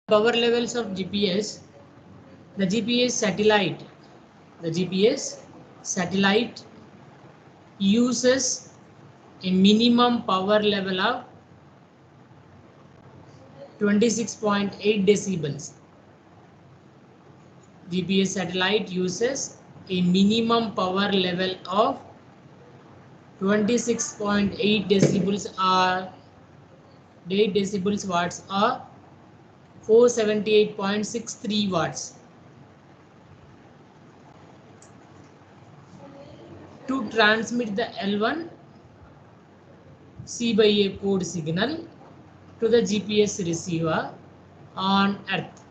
Power levels of GPS. The GPS satellite uses a minimum power level of 26.8 decibels. GPS satellite uses a minimum power level of 26.8 decibels or 8 decibels watts or 478.63 watts to transmit the L1 C by A code signal to the GPS receiver on Earth.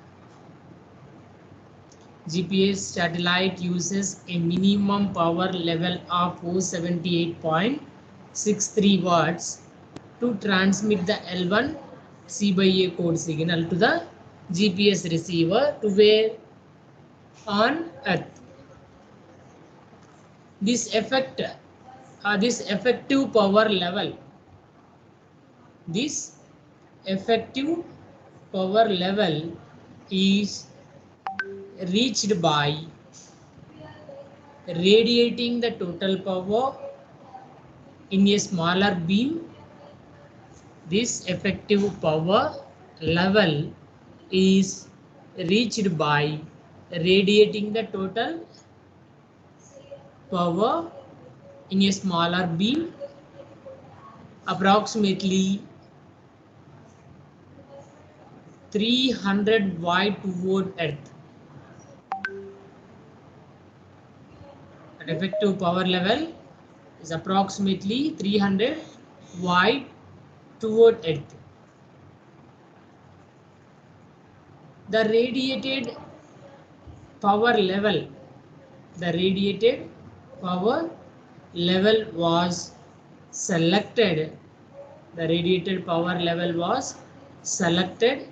GPS satellite uses a minimum power level of 478.63 watts to transmit the L1 C by A code signal to the GPS receiver to where on Earth. This effective power level, this effective power level is reached by radiating the total power in a smaller beam. This effective power level is reached by radiating the total power in a smaller beam approximately 300 watt toward Earth. An effective power level is approximately 300 watt toward Earth. The radiated power level was selected. The radiated power level was selected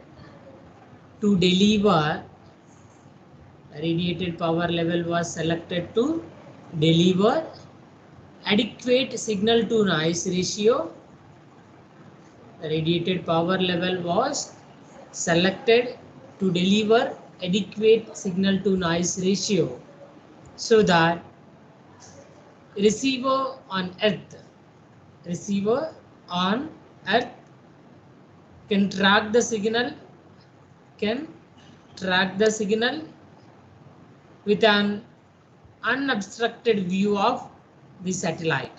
to deliver. The radiated power level was selected to deliver adequate signal to noise ratio. The radiated power level was selected to deliver adequate signal to noise ratio so that receiver on Earth can track the signal with an unobstructed view of the satellite,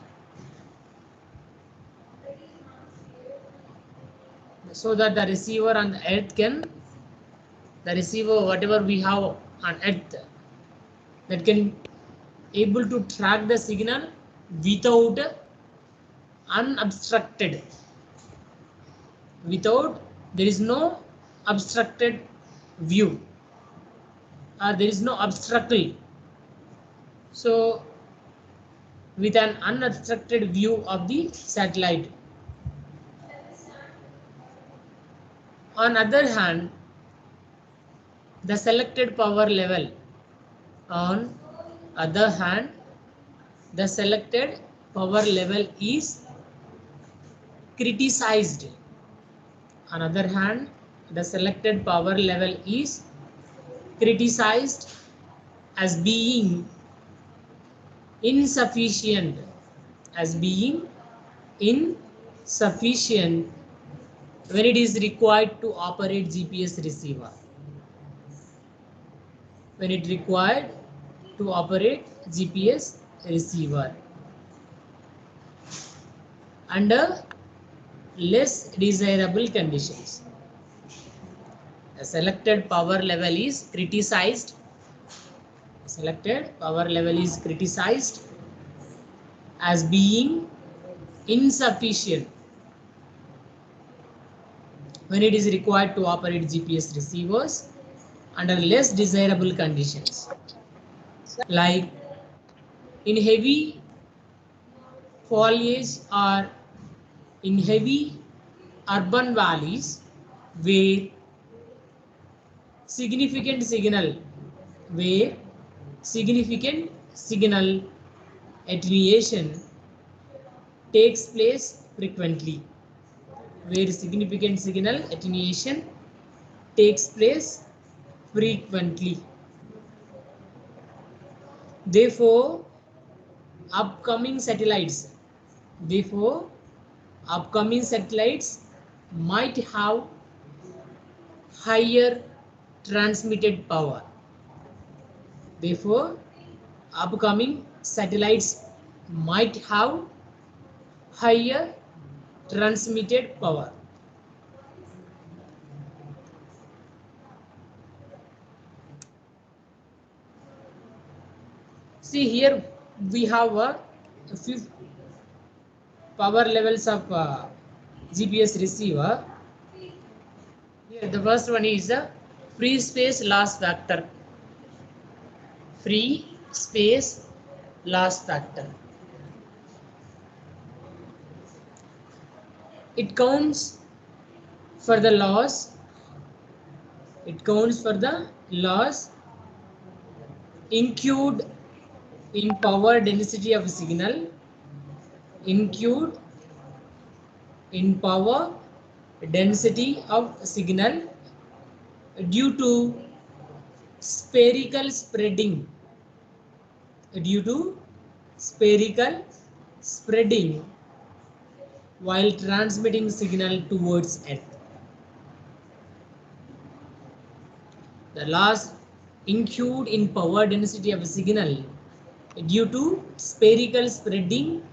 so that the receiver on the Earth whatever we have on Earth, that can able to track the signal without there is no obstructed view or there is no obstacle. So with an unobstructed view of the satellite. On other hand, the selected power level is criticized. On other hand, the selected power level is criticized as being insufficient when it is required to operate GPS receiver. When it required to operate GPS receiver under less desirable conditions. The selected power level is criticized. As being insufficient when it is required to operate GPS receivers under less desirable conditions, like in heavy foliage or in heavy urban valleys where significant signal attenuation takes place frequently. Where significant signal attenuation takes place frequently. Therefore, upcoming satellites, therefore, upcoming satellites might have higher transmitted power. Therefore, upcoming satellites might have higher transmitted power. See here we have a few power levels of GPS receiver. Here the first one is the free space loss factor. Free space loss factor. It counts for the loss. It counts for the loss incurred in power density of signal. Incurred in power density of signal due to spherical spreading. Due to spherical spreading while transmitting signal towards Earth. The loss incurred in power density of a signal due to spherical spreading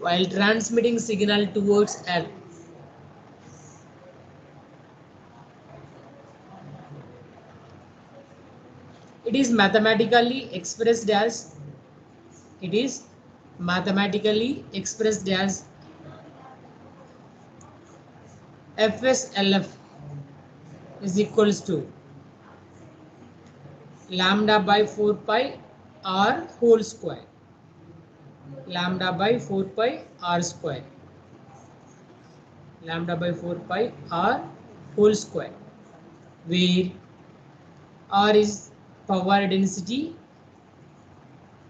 while transmitting signal towards Earth. It is mathematically expressed as FSLF is equals to lambda by 4 pi r whole square. Lambda by 4 pi r square. Lambda by 4 pi r whole square, where r is power density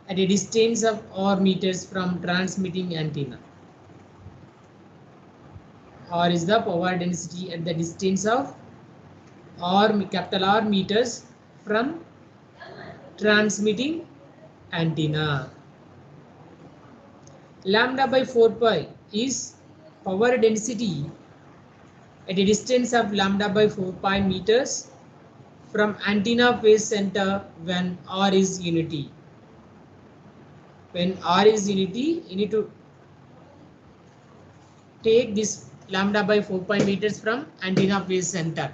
at a distance of r meters from transmitting antenna. R is the power density at the distance of r, capital R meters from transmitting antenna. Lambda by 4 pi is power density at a distance of lambda by 4 pi meters from antenna phase center when R is unity. When R is unity, you need to take this lambda by 4 pi meters from antenna phase center.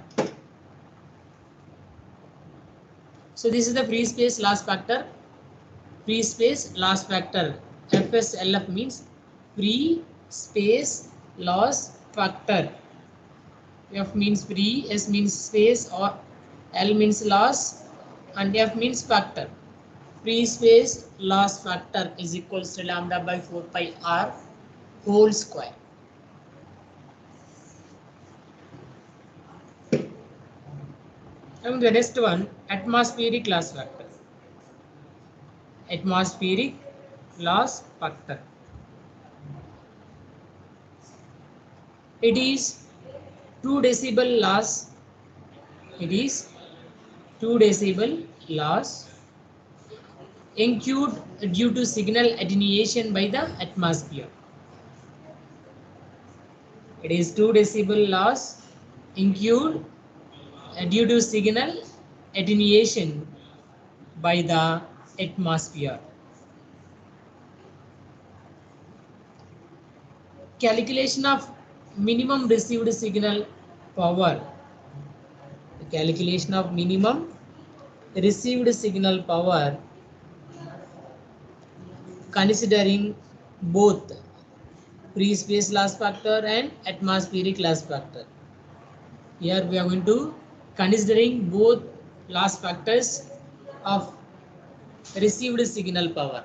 So this is the free space loss factor. Free space loss factor. FSLF means free space loss factor. F means free, S means space, or L means loss, and F means factor. Free space loss factor is equals to lambda by 4 pi r whole square. And the next one, atmospheric loss factor. Atmospheric loss factor. It is 2 decibel loss. It is 2 decibel loss incurred due to signal attenuation by the atmosphere. It is 2 decibel loss incurred due to signal attenuation by the atmosphere. Calculation of minimum received signal power. The calculation of minimum received signal power considering both free space loss factor and atmospheric loss factor. Here we are going to considering both loss factors of received signal power.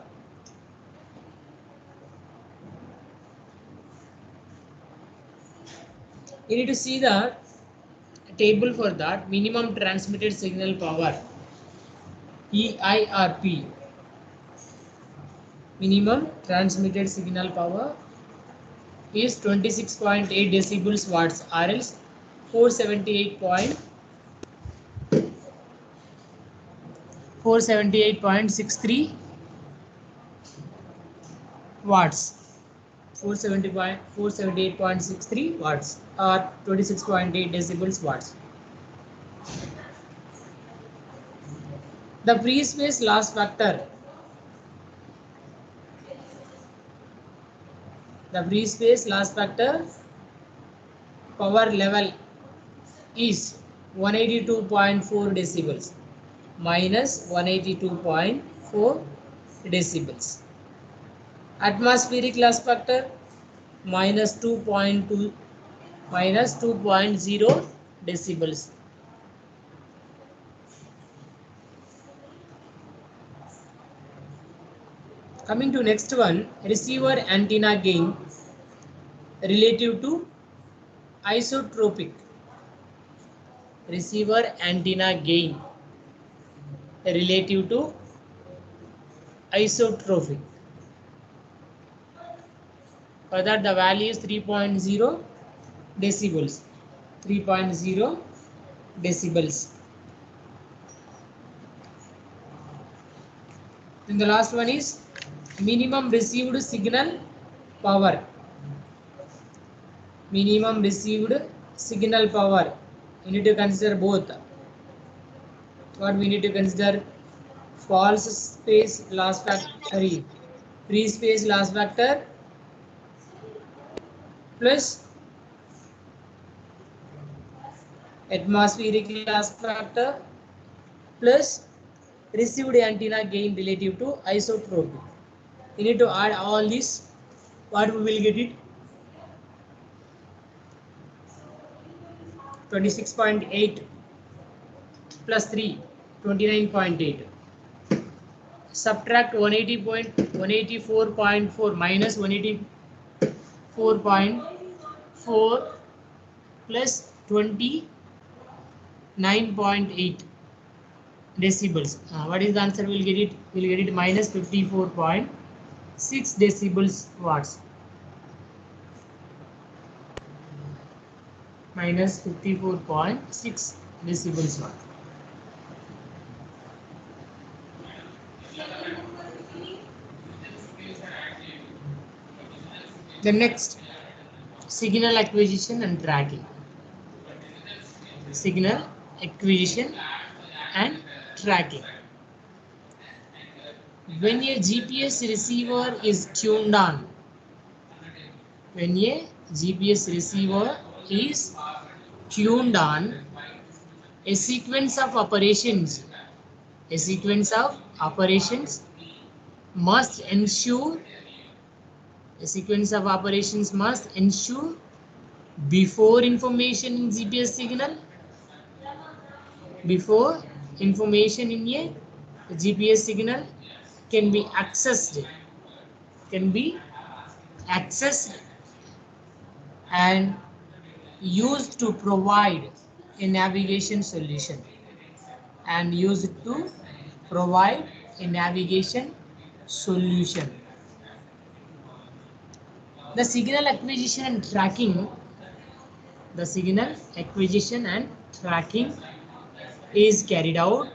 You need to see the table for that. Minimum transmitted signal power, EIRP. Minimum transmitted signal power is 26.8 decibels watts, or else 478.5 478.63 watts. 478.63 watts or 26.8 decibels watts. The free space loss factor. The free space loss factor power level is 182.4 decibels minus 182.4 decibels. Atmospheric loss factor minus 2.2 minus 2.0 decibels. Coming to next one, receiver antenna gain relative to isotropic. Receiver antenna gain relative to isotropic. For that the value is 3.0 decibels. 3.0 decibels. Then the last one is minimum received signal power. Minimum received signal power. You need to consider both. What we need to consider? False space loss factor, free space loss factor plus atmospheric loss factor plus received antenna gain relative to isotropic. You need to add all this. What we will get it? 26.8 plus 3, 29.8. Subtract 184.4 minus 184.4 plus 29.8 decibels. What is the answer? We'll get it. We'll get it minus 54.6 decibels watts. Minus 54.6 decibels watt. The next, signal acquisition and tracking. Signal acquisition and tracking. When a GPS receiver is tuned on, when a GPS receiver is tuned on, a sequence of operations must ensure before information in GPS signal, before information in a GPS signal can be accessed and used to provide a navigation solution. The signal acquisition and tracking is carried out.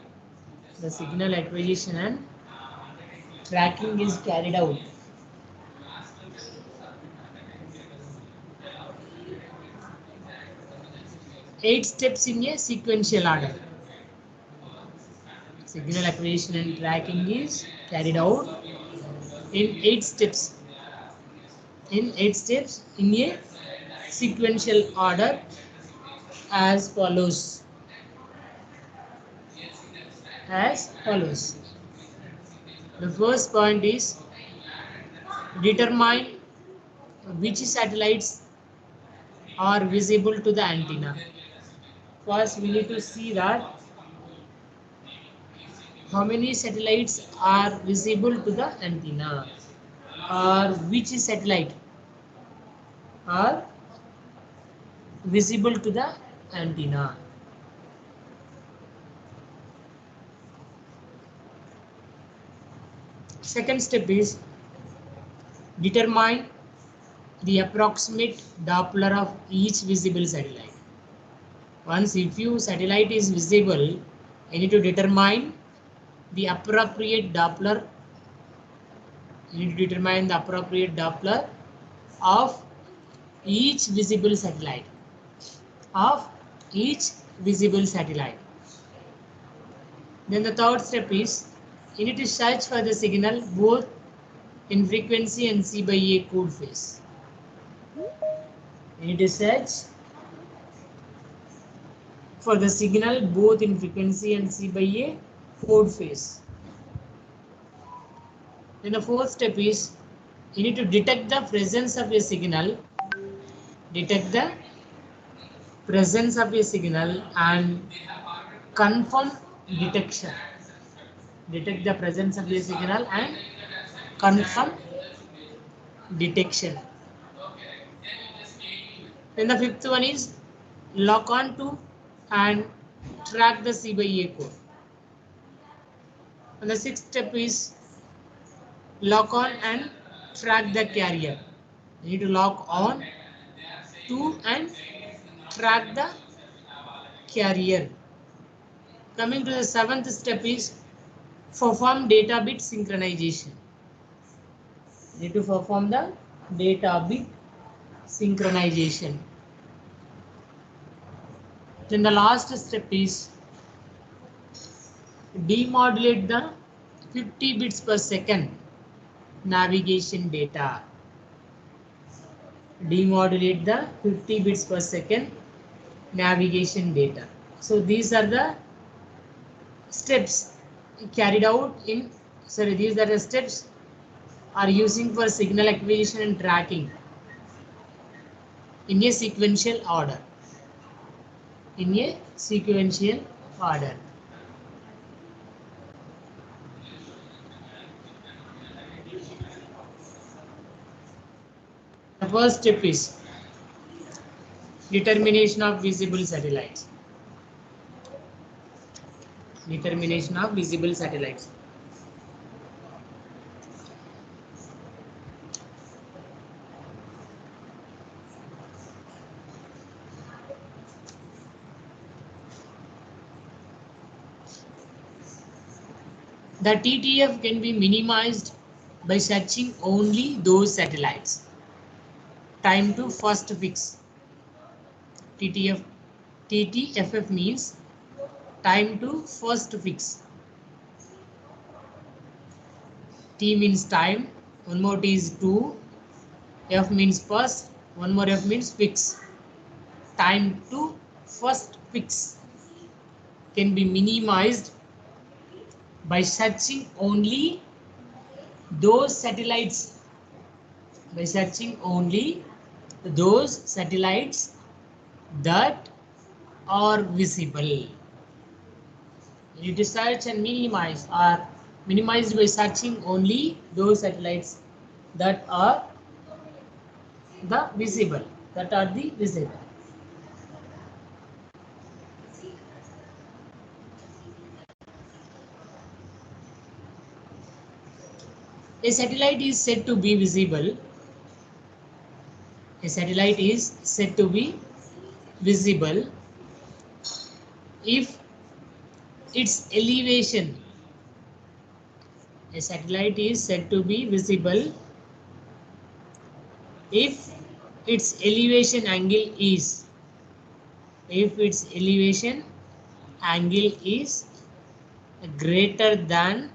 The signal acquisition and tracking is carried out. Eight steps in a sequential order. Signal acquisition and tracking is carried out in 8 steps. In a sequential order as follows. The first point is determine which satellites are visible to the antenna. First, we need to see that how many satellites are visible to the antenna, or which satellite are visible to the antenna. Second step is determine the approximate Doppler of each visible satellite. Once if your satellite is visible, you need to determine the appropriate Doppler. You need to determine the appropriate Doppler of each visible satellite. Of each visible satellite. Then the third step is you need to search for the signal both in frequency and C by A code phase. You need to search for the signal both in frequency and C by A code phase. Then the fourth step is you need to detect the presence of a signal. Detect the presence of a signal and confirm detection. Detect the presence of a signal and confirm detection. Then the fifth one is lock on to and track the C by A code. And the sixth step is lock on and track the carrier. You need to lock on to and track the carrier. Coming to the seventh step is perform data bit synchronization. You need to perform the data bit synchronization. Then the last step is demodulate the 50 bits per second navigation data. Demodulate the 50 bits per second navigation data. So these are the steps carried out in, these are the steps are using for signal acquisition and tracking in a sequential order. In a sequential order. The first step is determination of visible satellites. Determination of visible satellites. The TTF can be minimized by searching only those satellites. Time to first fix. TTFF means time to first fix. T means time, one more T is 2, F means first, one more F means fix. Time to first fix can be minimized by searching only those satellites. By searching only those satellites that are visible. You need to search and minimize, or minimized by searching only those satellites that are the visible. A satellite is said to be visible. A satellite is said to be visible if its elevation. A satellite is said to be visible if its elevation angle is. If its elevation angle is greater than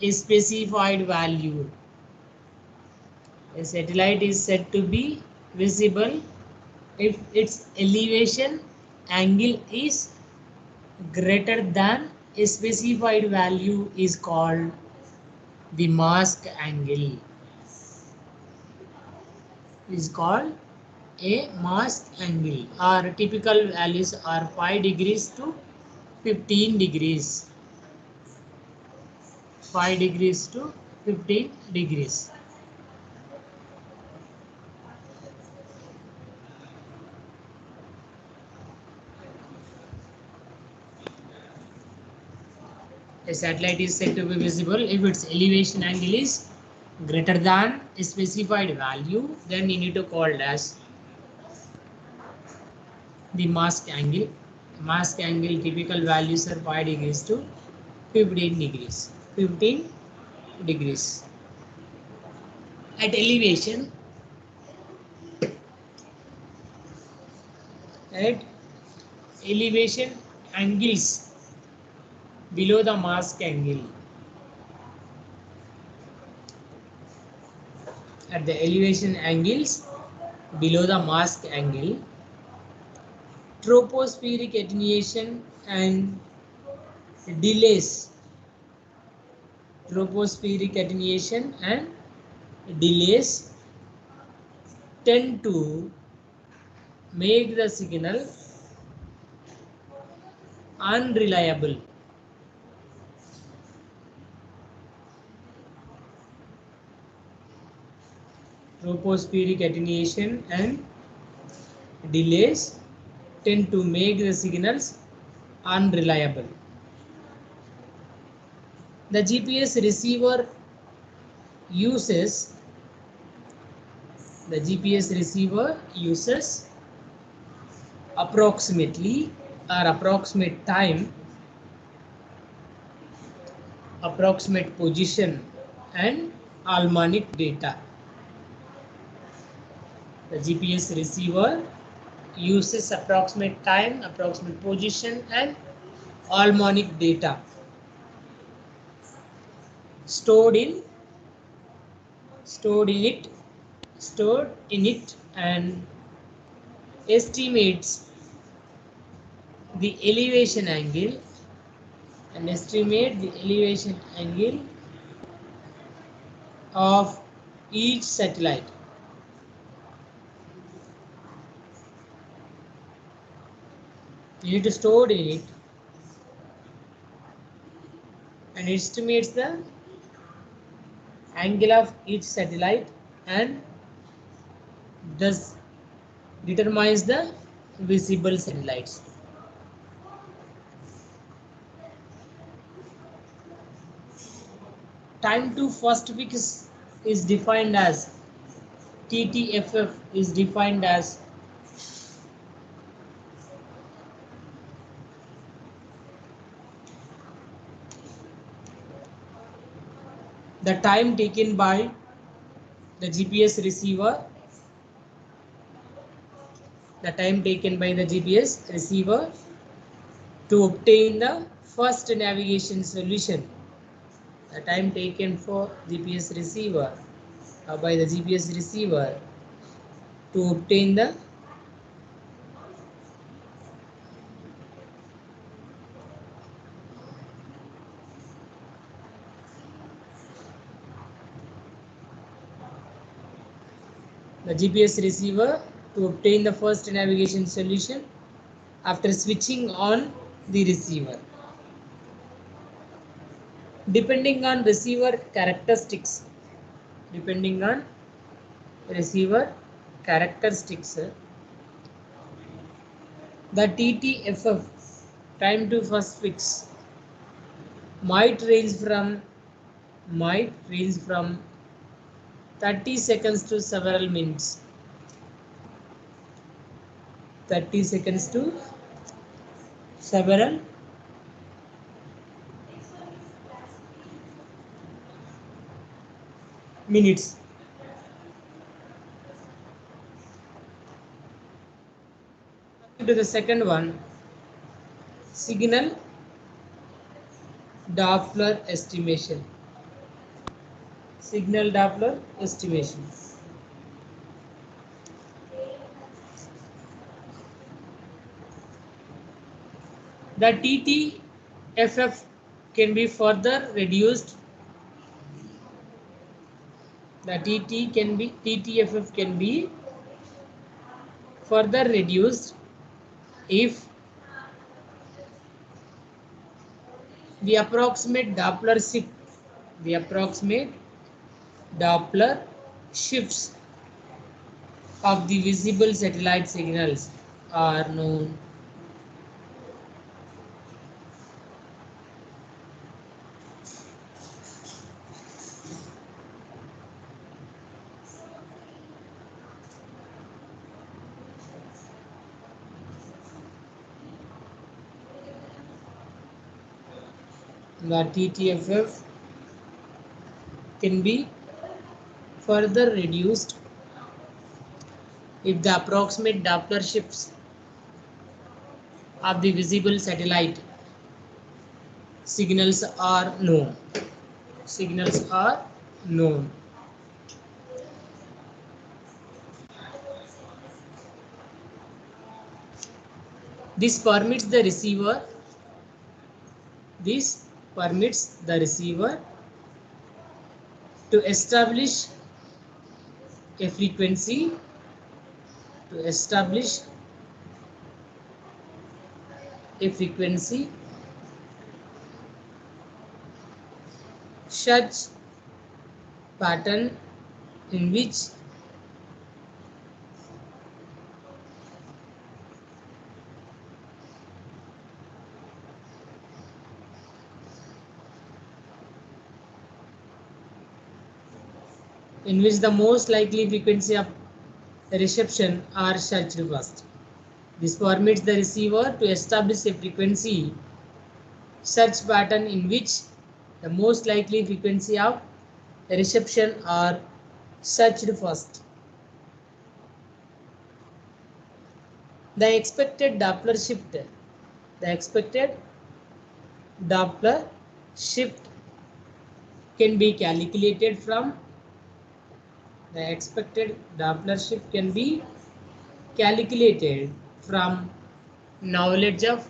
a specified value. A satellite is said to be visible if its elevation angle is greater than a specified value is called the mask angle. Is called a mask angle. Our typical values are 5 degrees to 15 degrees. 5 degrees to 15 degrees. A satellite is said to be visible if its elevation angle is greater than a specified value, then you need to call it as the mask angle. Mask angle typical values are 5 degrees to 15 degrees. 15 degrees. At elevation, at elevation angles below the mask angle. At the elevation angles below the mask angle, tropospheric attenuation and delays. Tropospheric attenuation and delays tend to make the signal unreliable. Tropospheric attenuation and delays tend to make the signals unreliable. The GPS receiver uses approximately or approximate time, approximate position and harmonic data. The GPS receiver uses approximate time, approximate position and harmonic data stored in it and estimates the elevation angle of each satellite. You need to store in it and estimates the angle of each satellite and thus determines the visible satellites. Time to first fix is defined as TTFF is defined as the time taken by the GPS receiver to obtain the first navigation solution. The time taken for GPS receiver by the GPS receiver to obtain the GPS receiver to obtain the first navigation solution after switching on the receiver. Depending on receiver characteristics, the TTFF, time to first fix, might range from 30 seconds to several minutes. 30 seconds to several minutes. Coming to the second one, signal Doppler estimation. Signal Doppler estimation. The TTFF can be further reduced. The TTFF can be further reduced if the approximate Doppler shifts of the visible satellite signals are known. The TTFF can be further reduced if the approximate Doppler shifts of the visible satellite signals are known. Signals are known. This permits the receiver. This permits the receiver to establish a frequency. To establish a frequency such pattern in which the most likely frequency of reception are searched first. This permits the receiver to establish a frequency search pattern in which the most likely frequency of reception are searched first. The expected Doppler shift can be calculated from knowledge of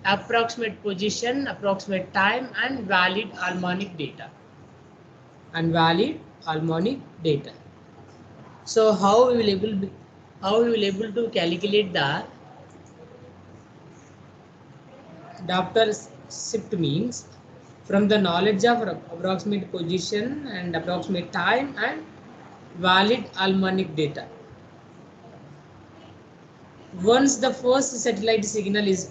approximate position, approximate time, and valid harmonic data. So how we will able to calculate the Doppler shift means from the knowledge of approximate position and approximate time and valid harmonic data. Once the first satellite signal is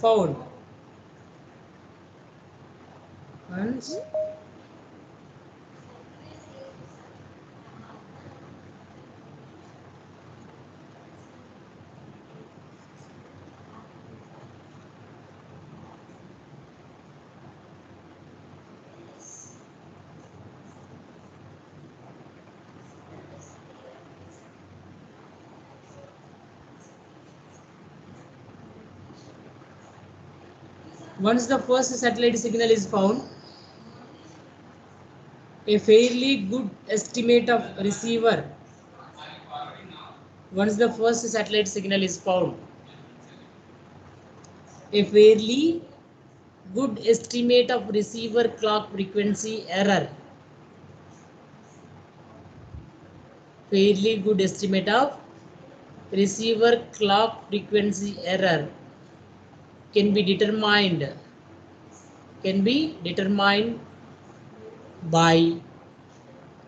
found, a fairly good estimate of receiver. Once the first satellite signal is found, a fairly good estimate of receiver clock frequency error. Fairly good estimate of receiver clock frequency error can be determined by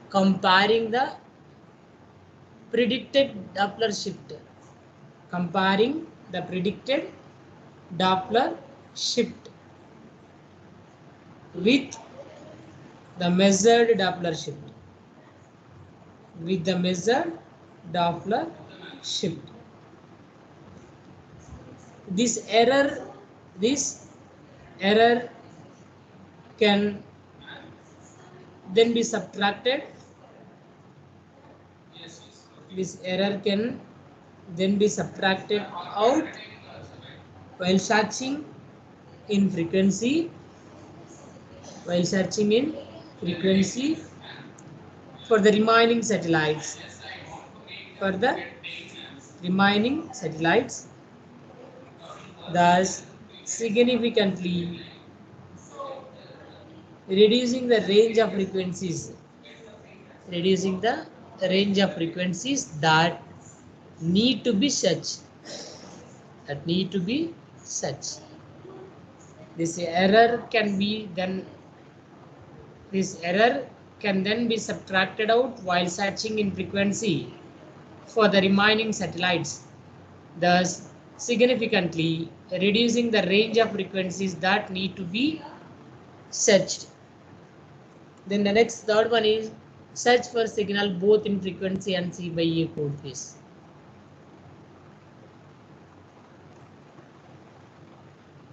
comparing the predicted Doppler shift. Comparing the predicted Doppler shift with the measured Doppler shift. This error can then be subtracted. This error can then be subtracted out while searching in frequency. For the remaining satellites. Thus significantly reducing the range of frequencies that need to be searched. This error can then be subtracted out while searching in frequency for the remaining satellites, thus significantly reducing the range of frequencies that need to be searched. Then the next third one is search for signal both in frequency and C/A code phase.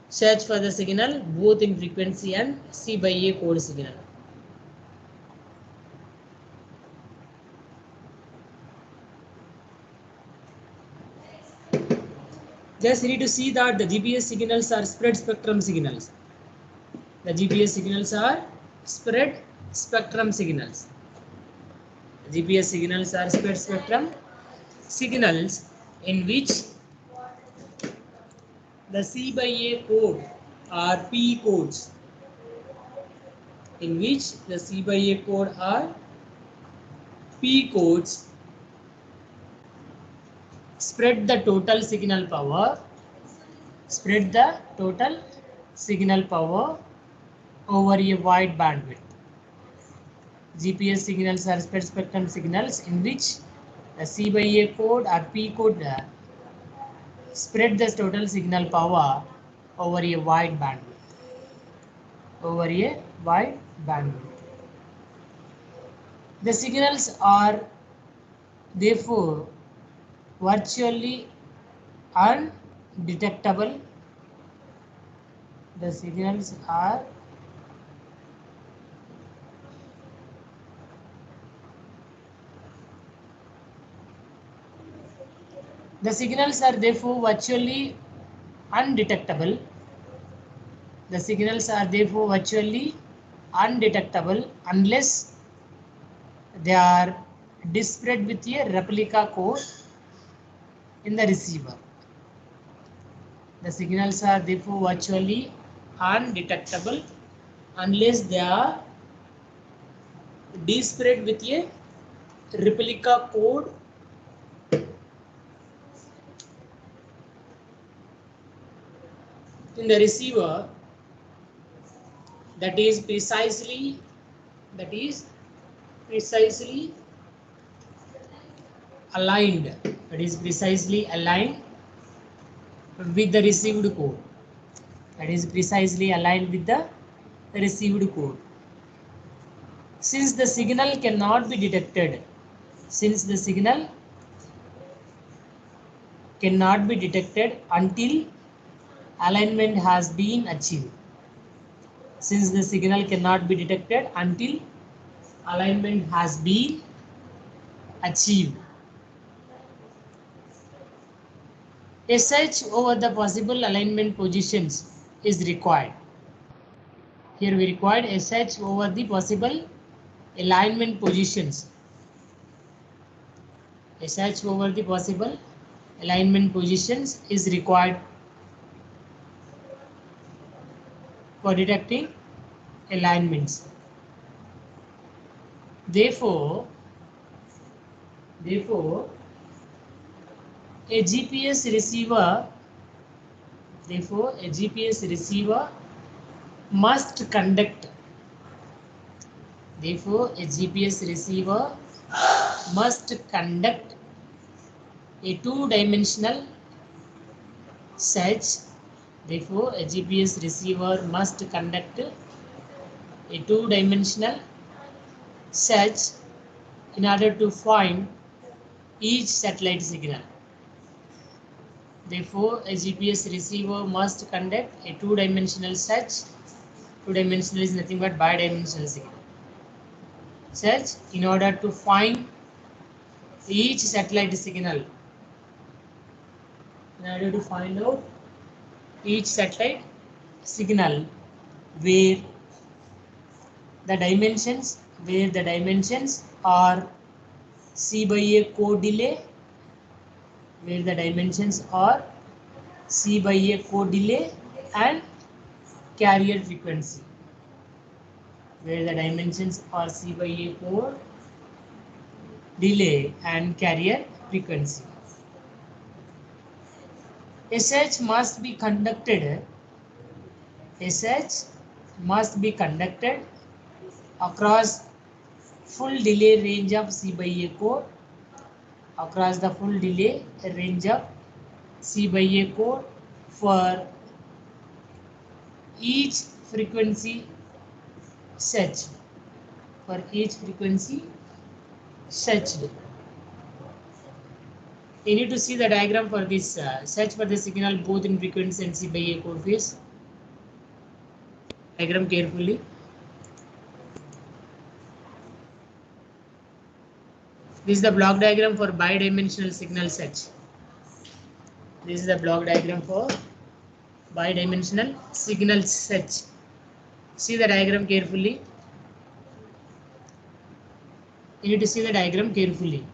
Search for the signal both in frequency and C by A code signal. Just need to see that the GPS signals are spread spectrum signals. The GPS signals are spread spectrum signals. GPS signals are spread spectrum signals in which the C by A code are P codes. In which the C by A code are P codes spread the total signal power over a wide bandwidth. GPS signals are spread spectrum signals in which the C by A code or P code spread the total signal power over a wide bandwidth. The signals are therefore virtually undetectable. The signals are therefore virtually undetectable. The signals are therefore virtually undetectable unless they are disparate with a replica code in the receiver. The signals are therefore virtually undetectable unless they are disparate with a replica code in the receiver that is precisely aligned with the received code. Since the signal cannot be detected until alignment has been achieved. Since the signal cannot be detected until alignment has been achieved. A search over the possible alignment positions is required. Here we required a search over the possible alignment positions. A search over the possible alignment positions is required for detecting alignments. Therefore, a GPS receiver must conduct a two-dimensional search. Therefore, a GPS receiver must conduct a two-dimensional search in order to find each satellite signal. Therefore, a GPS receiver must conduct a two-dimensional search. Two-dimensional is nothing but bidimensional signal. Search in order to find each satellite signal. In order to find out each satellite signal where the dimensions are C by A code delay, and carrier frequency. Where the dimensions are C by A code delay and carrier frequency. A search must be conducted across full delay range of C by A code, for each frequency searched. You need to see the diagram for this search for the signal both in frequency and C by A code phase. diagram carefully. This is the block diagram for bidimensional signal set. This is the block diagram for bidimensional signal set. See the diagram carefully. You need to see the diagram carefully.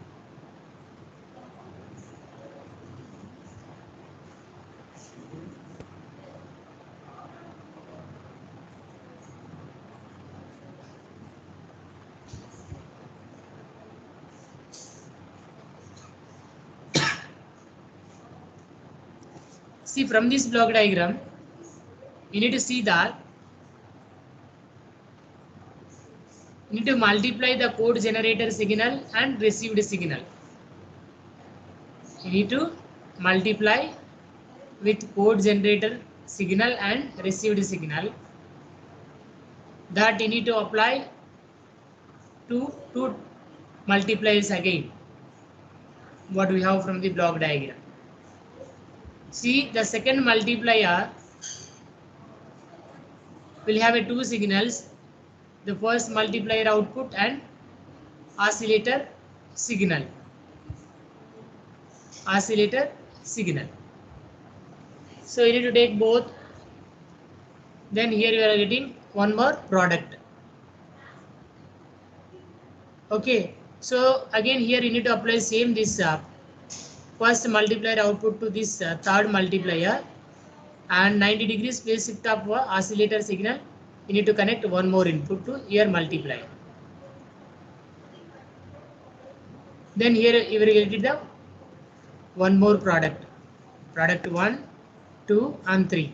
See, from this block diagram, you need to see that you need to multiply the code generator signal and received signal. You need to multiply with code generator signal and received signal. That you need to apply two multipliers again. What we have from the block diagram. See, the second multiplier will have two signals. The first multiplier output and oscillator signal. Oscillator signal. So you need to take both. Then here you are getting one more product. Okay. So again here you need to apply same this first multiplier output to this third multiplier, and 90 degrees phase shift of oscillator signal. You need to connect one more input to your multiplier. Then here you will get the one more product. Product 1, 2 and 3.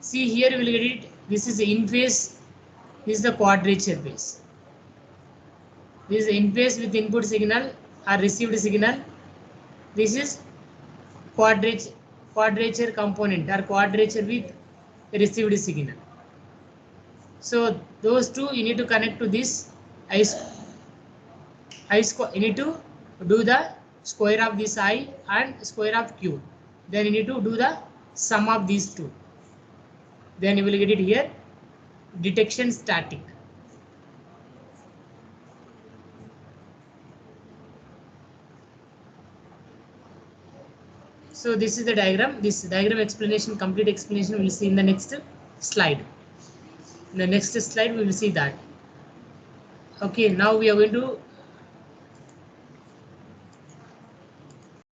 See here you will get it. This is in phase. This is the quadrature phase. This is in phase with input signal or received signal. This is quadrature component or quadrature with received signal. So those two you need to connect to this I square. You need to do the square of this I and square of q. Then you need to do the sum of these two. Then you will get it here. Detection static. So this is the diagram. This diagram explanation, complete explanation we will see in the next slide. In the next slide we will see that. Okay, now we are going to